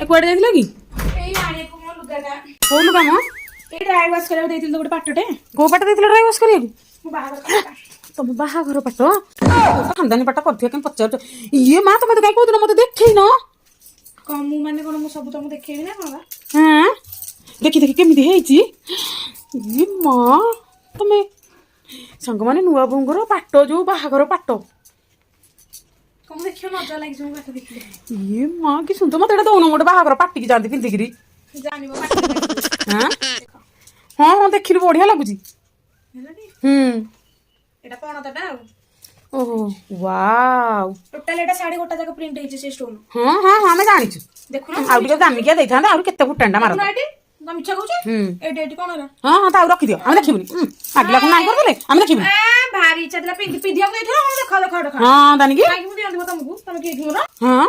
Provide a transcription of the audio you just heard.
ଏ କୁଆଡେ ଯାଇଥିଲ କି? ଏଇ ଆଣିବାକୁ ମୋ ଲୁଗାଟା କୋଉ ଲୁଗା ମ? ଏଇ ଡ୍ରାଏ ୱାଶ କରିବାକୁ ଦେଇଥିଲି ତ ଗୋଟେ ପାଟଟେ। କୋଉ ପାଟ ଦେଇଥିଲ ଡ୍ରାଇ ୱାଶ କରିବାକୁ? ମୋ ବାହାଘର ପାଟଟା। ତମ ବାହାଘର ପାଟ? ଖାନଦାନୀ ପାଟ କରିଥିବ କେମିତି ପଚାରୁଛ? ଇଏ ମା ତମେ ତ କାଇଁ କୋଉଦିନ ମତେ ଦେଖେଇନ? କଣ ମୁଁ ମାନେ କଣ ମୁଁ ସବୁ ତମକୁ ଦେଖେଇବି ନା କଣ ବା? ହଁ ଦେଖି ଦେଖି କେମିତି ହେଇଛି? ଇଏ ମା ତମେ ସାଙ୍ଗମାନେ ନୂଆ ବୋହୁଙ୍କର ପାଟ ଯୋଉ ବାହାଘର ପାଟ। କଣ ଦେଖିବ ମଜା ଲାଗିଯିବ ମୋ ପାଟ ଦେଖିଲେ। ଇଏ ମା କି ସୁନ୍ଦର ମତେ ଏଇଟା ଦଉନ ଗୋଟେ ବାହାଘର ପାଟିକି ଯାଆନ୍ତି ପିନ୍ଧିକିରି। ଜାଣିବ ପାଟରେ ଲାଗିଯିବ। ହଁ ହଁ ହଁ ଦେଖିଲି ବଢିଆ ଲାଗୁଛି। ହେଲାନି ହୁଁ ଏଟା ପଣତଟା ଆଉ ଓହୋ ୱାଓ। ଟୋଟାଲ ଏଟା ଶାଢୀ ଗୋଟା ଯାକ ପ୍ରିଣ୍ଟ ହେଇଛି ସେ ଷ୍ଟୋନ। ହଁ ହଁ ହଁ ଆମେ ଜାଣିଛୁ। ଦେଖୁନ ଆଉ ଟିକେ ଦାମିକିଆ ଦେଇଥାନ୍ତେ ଆହୁରି କେତେ ଫୁଟାଣ୍ଡା ମାର। ଏଠି ତମେ ମିଛ କହୁଛ। ଏଠି ଏଠି କଣ ହେଲା? ହଁ ହଁ ତାକୁ ରଖିଦିଅ ଆମେ ଦେଖିବୁନି। ଆଗିଲାକୁ ନାଇଁ କରିଦେଲେ ଆମେ ଦେଖିବୁନି। ଭାରି ଇଚ୍ଛା ଥିଲା ପିନ୍ଧିବାକୁ ଦେଇଥିଲ। ଦେଖ ଦେଖ ଦେଖ ହଁ ଦାନିକି କାହିଁକି ମୁଁ ଦିଅନ୍ତି ତମକୁ? ତମେ କିଏ ମୋର? ହଁ